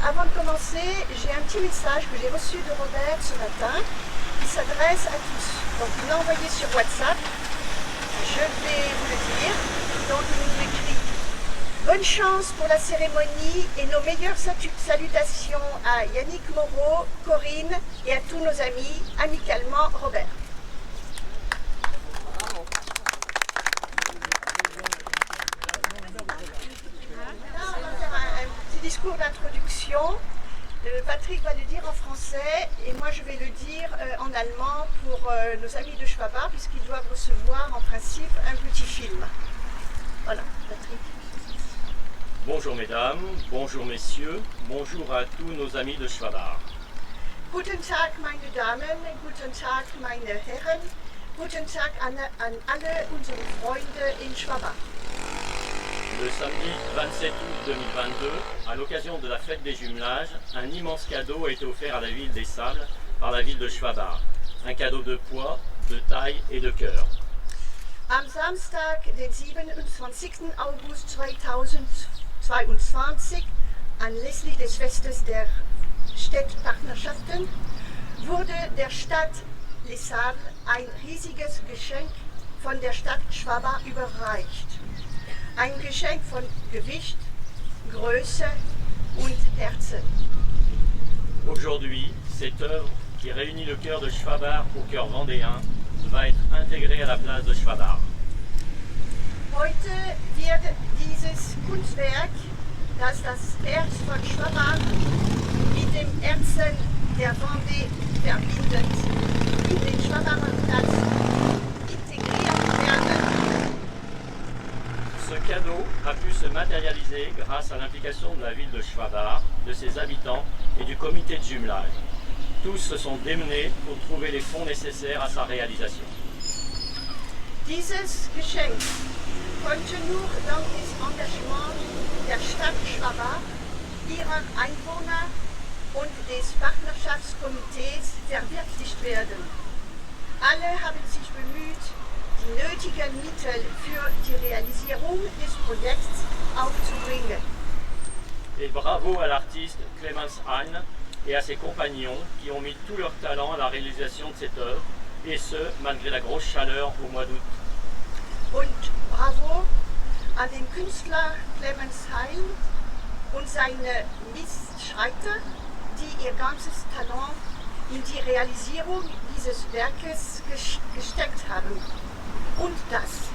Avant de commencer, j'ai un petit message que j'ai reçu de Robert ce matin qui s'adresse à tous. Donc il l'a envoyé sur WhatsApp. Je vais vous le dire. Donc il nous écrit: bonne chance pour la cérémonie et nos meilleures salutations à Yannick Moreau, Corinne et à tous nos amis. Amicalement, Robert. Discours d'introduction. Patrick va le dire en français et moi je vais le dire en allemand pour nos amis de Schwabach puisqu'ils doivent recevoir en principe un petit film. Voilà, Patrick. Bonjour mesdames, bonjour messieurs, bonjour à tous nos amis de Schwabach. Guten Tag meine Damen, guten Tag meine Herren, guten Tag an alle unsere Freunde in Schwabach. Le samedi 27 août 2022, à l'occasion de la fête des jumelages, un immense cadeau a été offert à la ville des Sables par la ville de Schwabach. Un cadeau de poids, de taille et de cœur. Am Samstag, den 27. August 2022, anlässlich des Festes der Städtpartnerschaften, wurde der Stadt Les Sables ein riesiges Geschenk von der Stadt Schwabach überreicht. Ein Geschenk von Gewicht, Größe und Herzen. Aujourd'hui, cette œuvre qui réunit le cœur de Schwabach au cœur vendéen va être intégrée à la place de Schwabach. Heute wird dieses Kunstwerk, das das Herz von Schwabach mit dem Herzen der Vendée verbindet, in den Schwabacher Platz integriert werden. Ce cadeau a pu se matérialiser grâce à l'implication de la ville de Schwabach, de ses habitants et du comité de jumelage. Tous se sont démenés pour trouver les fonds nécessaires à sa réalisation. Dieses Geschenk konnte nur dank des Engagements der Stadt Schwabach, ihrer Einwohner und des Partnerschaftskomitees verwirklicht werden. Alle haben sich bemüht, die nötigen Mittel für die Realisierung des Projekts aufzubringen. Et bravo à l'artiste Clemens Hein et à ses compagnons qui ont mis tout leur talent à la réalisation de cette œuvre, et ce, malgré la grosse chaleur au mois d'août. Und bravo an den Künstler Clemens Hein und seine Mitstreiter, die ihr ganzes Talent in die Realisierung dieses Werkes gesteckt haben. Und das,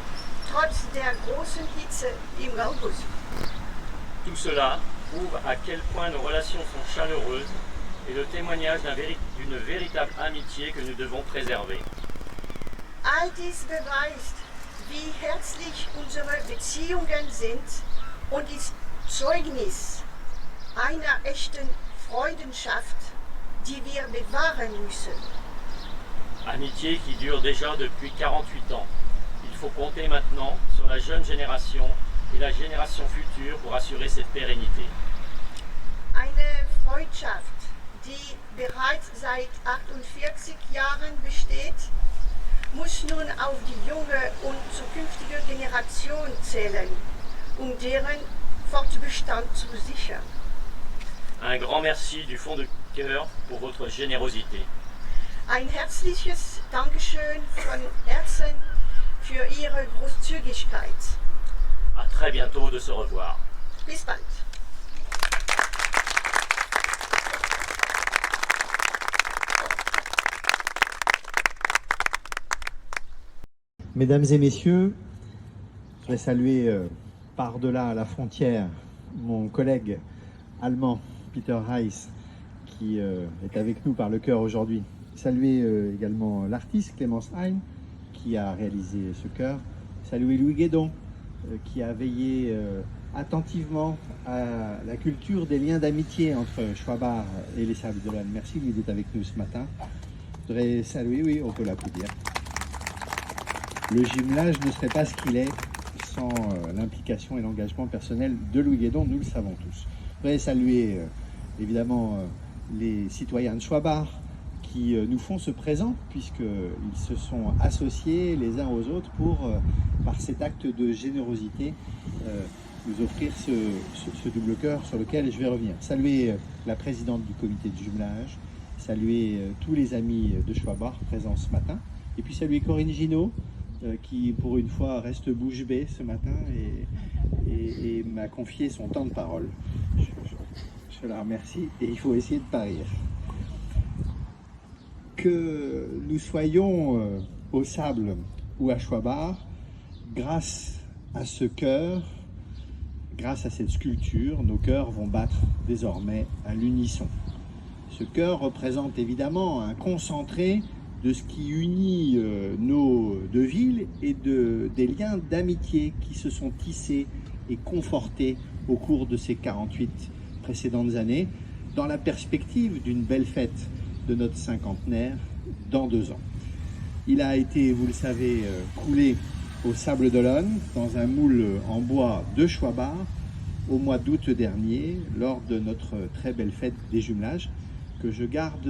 trotz der großen Hitze im August. Tout cela prouve à quel point nos relations sont chaleureuses et le témoignage d'une véritable amitié que nous devons préserver. All dies beweist, wie herzlich unsere Beziehungen sind und ist Zeugnis einer echten Freundschaft, die wir bewahren müssen. Amitié qui dure déjà depuis 48 ans. Il faut compter maintenant sur la jeune génération et la génération future pour assurer cette pérennité. Eine Freundschaft, die bereits seit 48 Jahren besteht, muss nun auf die junge und zukünftige Generation zählen, deren Fortbestand zu sichern. Un grand merci du fond du cœur pour votre générosité. Ein herzliches Dankeschön von Herzen für Ihre Großzügigkeit. À très bientôt de se revoir. Bis bald. Mesdames et messieurs, je vais saluer par-delà la frontière mon collègue allemand Peter Heiss qui est avec nous par le cœur aujourd'hui. Saluer également l'artiste Clemens Hein qui a réalisé ce chœur. Saluer Louis Guédon qui a veillé attentivement à la culture des liens d'amitié entre Schwabach et les Sables d'Olonne. Merci Louis d'être avec nous ce matin. Je voudrais saluer, oui, on peut l'applaudir. Le jumelage ne serait pas ce qu'il est sans l'implication et l'engagement personnel de Louis Guédon, nous le savons tous. Je voudrais saluer évidemment les citoyens de Schwabach qui nous font ce présent, puisqu'ils se sont associés les uns aux autres pour, par cet acte de générosité, nous offrir ce double cœur sur lequel je vais revenir. Saluer la présidente du comité de jumelage, saluer tous les amis de Schwabach présents ce matin, et puis saluer Corinne Ginaud, qui pour une fois reste bouche bée ce matin et m'a confié son temps de parole. Je la remercie et il faut essayer de ne pas rire. Que nous soyons au Sable ou à Schwabach, grâce à ce cœur, grâce à cette sculpture, nos cœurs vont battre désormais à l'unisson. Ce cœur représente évidemment un concentré de ce qui unit nos deux villes et des liens d'amitié qui se sont tissés et confortés au cours de ces 48 précédentes années, dans la perspective d'une belle fête de notre cinquantenaire dans 2 ans. Il a été, vous le savez, coulé au Sable d'Olonne dans un moule en bois de Schwabach au mois d'août dernier, lors de notre très belle fête des jumelages, que je garde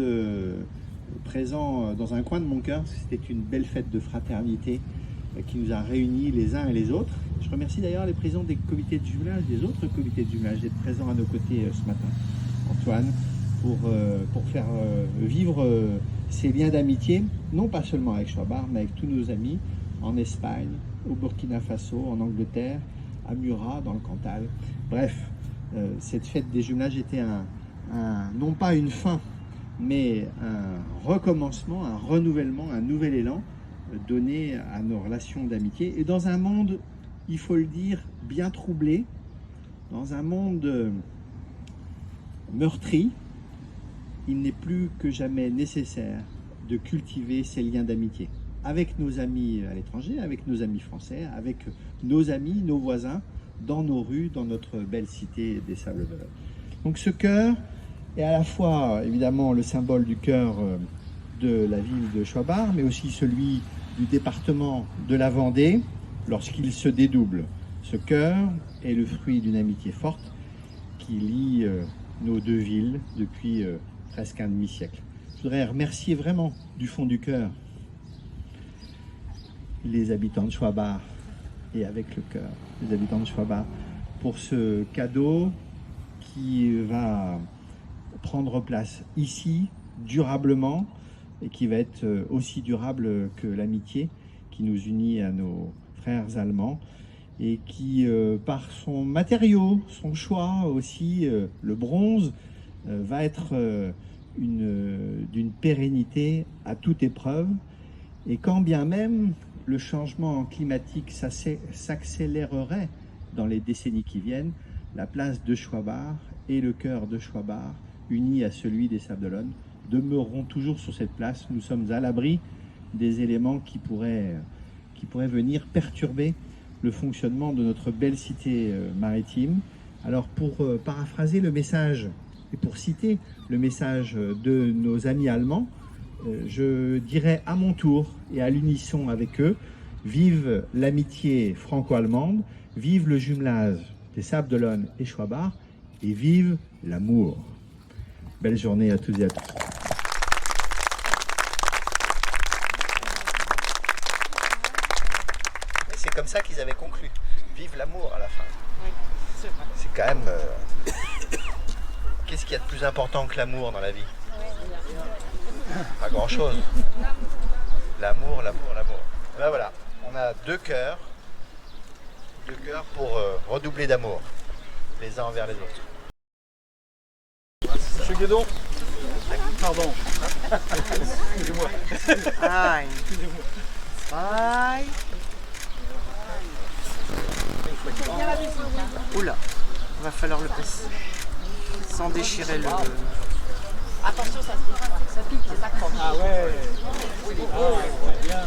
présent dans un coin de mon cœur. C'était une belle fête de fraternité qui nous a réunis les uns et les autres. Je remercie d'ailleurs les présidents des comités de jumelage, des autres comités de jumelage, d'être présents à nos côtés ce matin. Antoine, pour faire vivre ces liens d'amitié, non pas seulement avec Schwabach, mais avec tous nos amis en Espagne, au Burkina Faso, en Angleterre, à Murat, dans le Cantal. Bref, cette fête des jumelages était non pas une fin, mais un recommencement, un renouvellement, un nouvel élan donné à nos relations d'amitié. Et dans un monde, il faut le dire, bien troublé, dans un monde meurtri, il n'est plus que jamais nécessaire de cultiver ces liens d'amitié avec nos amis à l'étranger, avec nos amis français, avec nos amis, nos voisins, dans nos rues, dans notre belle cité des Sables d'Olonne. Donc ce cœur est à la fois évidemment le symbole du cœur de la ville de Schwabach, mais aussi celui du département de la Vendée lorsqu'il se dédouble. Ce cœur est le fruit d'une amitié forte qui lie nos deux villes depuis presque un demi-siècle. Je voudrais remercier vraiment du fond du cœur les habitants de Schwabach et avec le cœur, les habitants de Schwabach, pour ce cadeau qui va prendre place ici, durablement, et qui va être aussi durable que l'amitié qui nous unit à nos frères allemands, et qui, par son matériau, son choix aussi, le bronze, va être d'une pérennité à toute épreuve. Et quand bien même le changement climatique s'accélérerait dans les décennies qui viennent, la place de Schwabach et le cœur de Schwabach, unis à celui des Sables d'Olonne, demeureront toujours sur cette place. Nous sommes à l'abri des éléments qui pourraient venir perturber le fonctionnement de notre belle cité maritime. Alors pour paraphraser le message et pour citer le message de nos amis allemands, je dirais à mon tour et à l'unisson avec eux, vive l'amitié franco-allemande, vive le jumelage des Sables d'Olonne et Schwabach, et vive l'amour. Belle journée à tous et à toutes. C'est comme ça qu'ils avaient conclu. Vive l'amour à la fin. Oui, c'est vrai. C'est quand même... Qu'est-ce qu'il y a de plus important que l'amour dans la vie? Pas grand-chose. L'amour, l'amour, l'amour. Et ben voilà, on a deux cœurs pour redoubler d'amour, les uns envers les autres. Monsieur Guédon. Pardon. Excusez-moi. Aïe. Aïe. Oula, va falloir le passer. Sans déchirer le... Attention, ça pique, c'est ça qu'on Ah ouais. Ah, bien.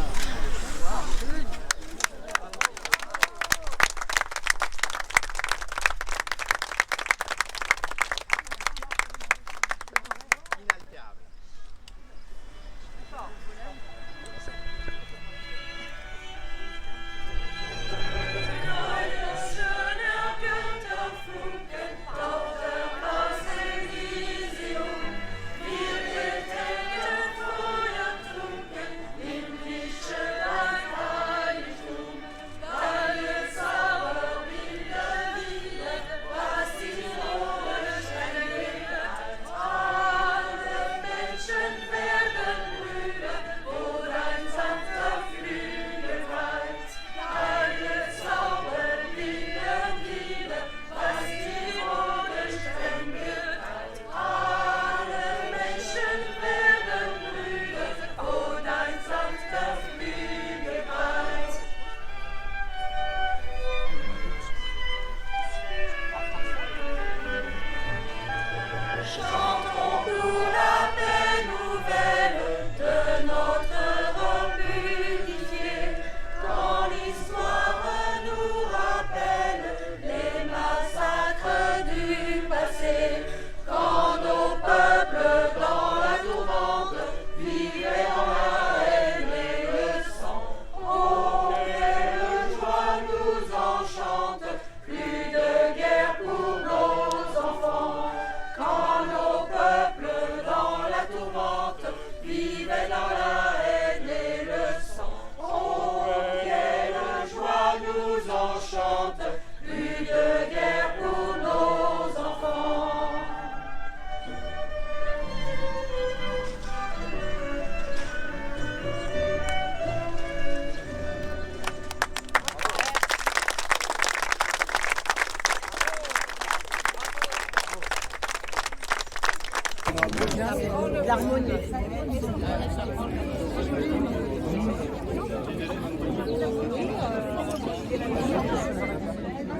L'harmonie.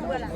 Voilà.